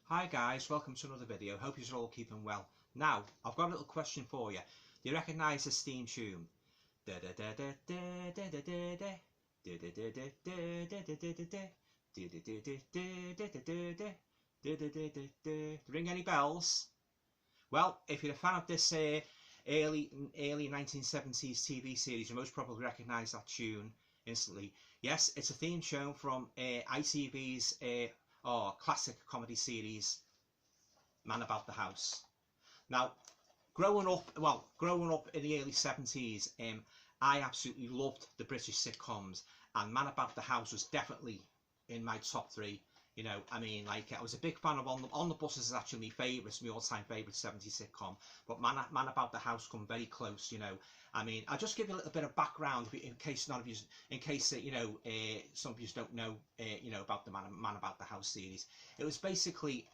Hi guys, welcome to another video. Hope you're all keeping well. Now, I've got a little question for you. Do you recognise this theme tune? Do ring any bells? Well, if you're a fan of this early 1970s TV series, you most probably recognise that tune instantly. Yes, it's a theme tune from ITV's classic comedy series, Man About the House. Now, growing up in the early 70s, I absolutely loved the British sitcoms, and Man About the House was definitely in my top three. You know, I mean, like, I was a big fan of On the Bus is actually my all-time favourite 70s sitcom, but Man About the House come very close. You know, I mean, I'll just give you a little bit of background in case some of you don't know, about the Man About the House series. It was basically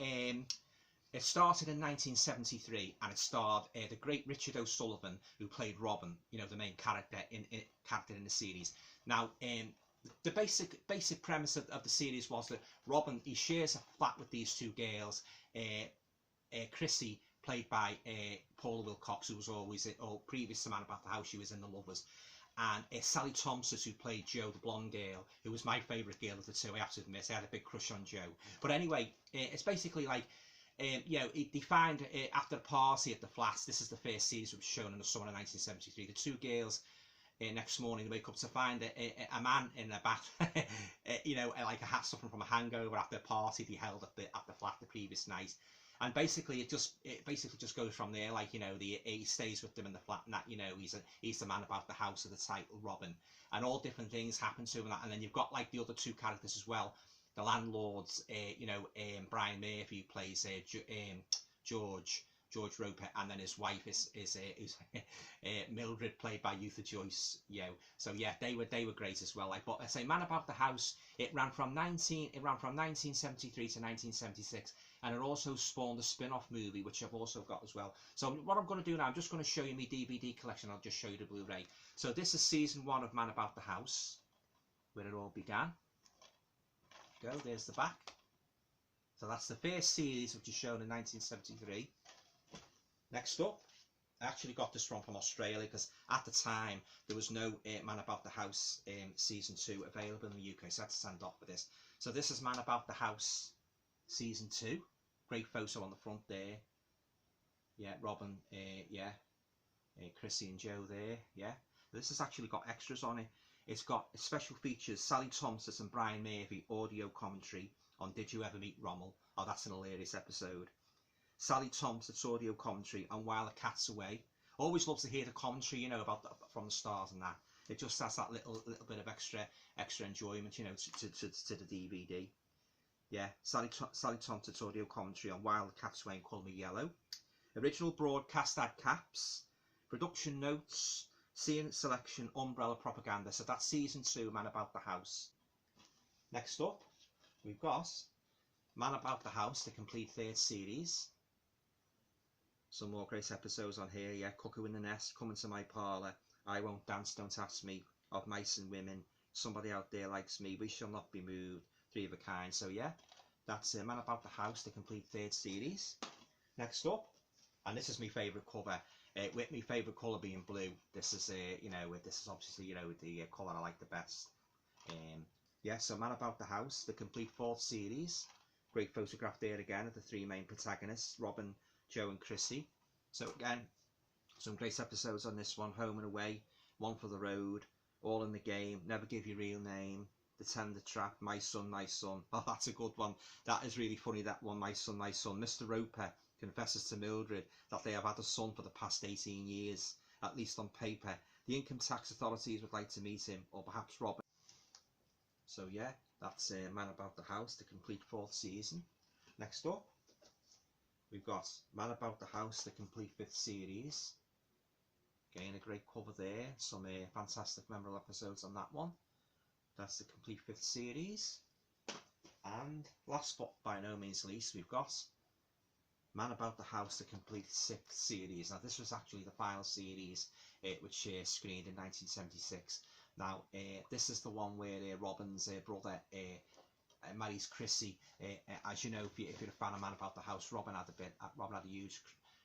it started in 1973, and it starred the great Richard O'Sullivan, who played Robin, the main character in the series. Now, the basic premise of the series was that Robin, he shares a flat with these two girls. Chrissy, played by Paula Wilcox, who was always previous to Man About the House, she was in The Lovers, and Sally Thompson, who played Jo, the blonde girl, who was my favourite girl of the two. I have to admit, I had a big crush on Jo. But anyway, it's basically like, they find after a party at the flats. This is the first series, which was shown in the summer of 1973. The two girls, next morning, they wake up to find a man in their bath, like a hat suffering from a hangover after a party they held at the flat the previous night. And basically, it basically just goes from there. Like, he stays with them in the flat, and that, he's the man about the house of the title, Robin, and all different things happen to him. And then you've got like the other two characters as well. The landlords, Brian Murphy, who plays George Roper, and then his wife is Mildred, played by Eutha Joyce. So yeah, they were great as well. Like, but I say, Man About the House, it ran from 1973 to 1976, and it also spawned a spin-off movie, which I've also got as well. So what I'm going to do now, I'm just going to show you my DVD collection. I'll just show you the Blu-ray. So this is season 1 of Man About the House, where it all began. There's the back. So that's the first series, which is shown in 1973. Next up, I actually got this from Australia, because at the time there was no Man About the House season 2 available in the UK, so I had to send off for this. So this is Man About the House season 2. Great photo on the front there. Yeah, Robin, Chrissy and Jo there. Yeah, this has actually got extras on it. It's got special features: Sally Thompson and Brian Murphy audio commentary on Did You Ever Meet Rommel? Oh, that's an hilarious episode. Sally Thompson's audio commentary on While the Cat's Away. Always loves to hear the commentary, from the stars and that. It just has that little bit of extra enjoyment, to the DVD. Yeah, Sally Thompson's audio commentary on While the Cat's Away and Colour Me Yellow. Original broadcast ad caps, production notes, scene selection, umbrella propaganda. So that's season 2, Man About the House. Next up, we've got Man About the House, the complete third series. Some more great episodes on here. Yeah, Cuckoo in the Nest, Come Into My Parlour, I Won't Dance, Don't Ask Me, Of Mice and Women, Somebody Out There Likes Me, We Shall Not Be Moved, Three of a Kind. So yeah, that's Man About the House, the complete third series. Next up, and this is my favourite cover, with my favourite colour being blue. This is this is obviously the colour I like the best. Yeah, so Man About the House, the complete fourth series. Great photograph there again of the three main protagonists, Robin, Jo and Chrissy. So again, some great episodes on this one: Home and Away, One for the Road, All in the Game, Never Give Your Real Name, The Tender Trap, My Son, My Son. Oh, that's a good one. That is really funny, that one, My Son, My Son. Mr. Roper confesses to Mildred that they have had a son for the past 18 years, at least on paper. The income tax authorities would like to meet him, or perhaps Robin. So yeah, that's Man About the House, the complete fourth season. Next up, we've got Man About the House, the complete fifth series. Again, a great cover there. Some fantastic memorable episodes on that one. That's the complete fifth series. And last but by no means least, we've got Man About the House, the complete sixth series. Now, this was actually the final series, which screened in 1976. Now, this is the one where Robin's brother marries Chrissy. As you know, if you're a fan of Man About the House, Robin had a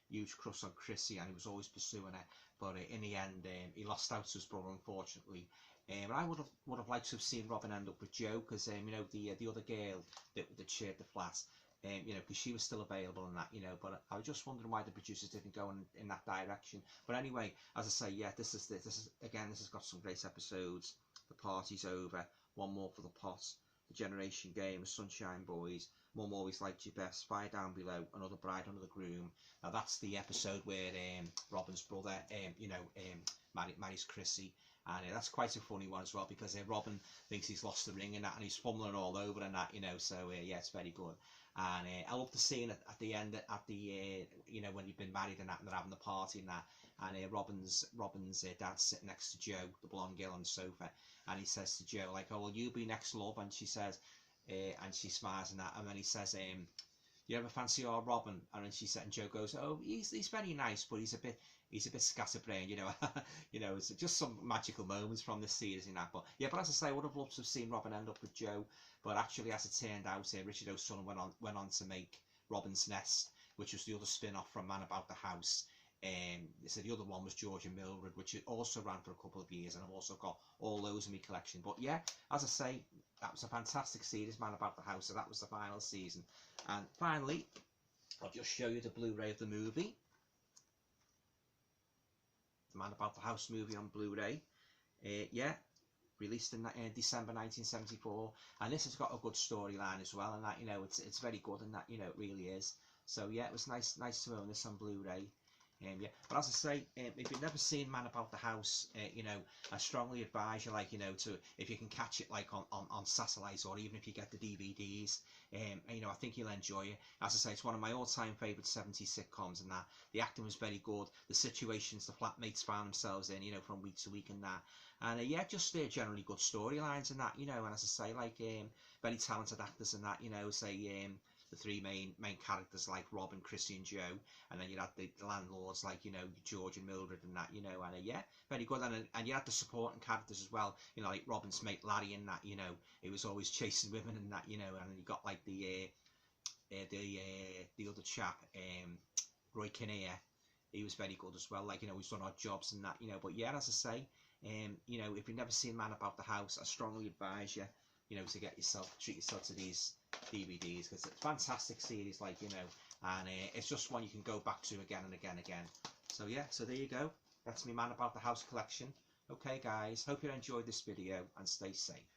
huge crush on Chrissy, and he was always pursuing her. But in the end, he lost out to his brother, unfortunately. And I would have liked to have seen Robin end up with Joe, because you know, the other girl that shared the flat, you know, because she was still available and that, you know. But I was just wondering why the producers didn't go in that direction. But anyway, as I say, yeah, this is again, this has got some great episodes. The Party's Over, One More for the Pot, The Generation Game, The Sunshine Boys, Mum Always Liked You Best, Spy Down Below, Another Bride Under the Groom. Now that's the episode where Robin's brother, you know, marries Chrissy, and that's quite a funny one as well, because Robin thinks he's lost the ring and that, and he's fumbling all over and that, you know. So yeah, it's very good. And I love the scene at the end, you know, when you've been married and that, and they're having the party and that, and Robin's dad's sitting next to Joe, the blonde girl, on the sofa, and he says to Joe, like, "Oh, will you be next, love?" And she says, and she smiles and that, and then he says, "You ever fancy our Robin?" And then she said, and Joe goes, "Oh, he's very nice, but he's a bit scatterbrained, you know." You know, it's just some magical moments from this series and that. But yeah, but as I say, I would have loved to have seen Robin end up with Joe, but actually, as it turned out, Richard O'Sullivan went on to make Robin's Nest, which was the other spin-off from Man About the House. So the other one was George and Mildred, which also ran for a couple of years, and I've also got all those in my collection. But yeah, as I say, that was a fantastic series, Man About the House. So that was the final season. And finally, I'll just show you the Blu-ray of the movie, the Man About the House movie on Blu-ray. Yeah, released in December 1974, and this has got a good storyline as well, and that, you know, it's very good, and that, you know, it really is. So yeah, it was nice to own this on Blu-ray. Yeah, but as I say, if you've never seen Man About the House, you know, I strongly advise you, like, you know, to, if you can catch it like on satellite, or even if you get the DVDs, you know, I think you'll enjoy it. As I say, it's one of my all-time favourite 70s sitcoms, and that the acting was very good, the situations the flatmates found themselves in, you know, from week to week and that, and yeah, just generally good storylines and that, you know. And as I say, like, very talented actors and that, you know, say the three main characters, like Robin, Chrissy and Joe, and then you had the landlords, like, you know, George and Mildred and that, you know. And yeah, very good. And you had the supporting characters as well, you know, like Robin's mate Larry and that, you know, he was always chasing women and that, you know. And then you got like the other chap, Roy Kinnear, he was very good as well, like, you know, he's done Odd Jobs and that, you know. But yeah, as I say, you know, if you've never seen Man About the House, I strongly advise you, you know, to treat yourself to these DVDs, because it's a fantastic series, like, you know, and it's just one you can go back to again and again and again. So yeah, so there you go, that's my Man About the House collection. Okay guys, hope you enjoyed this video, and stay safe.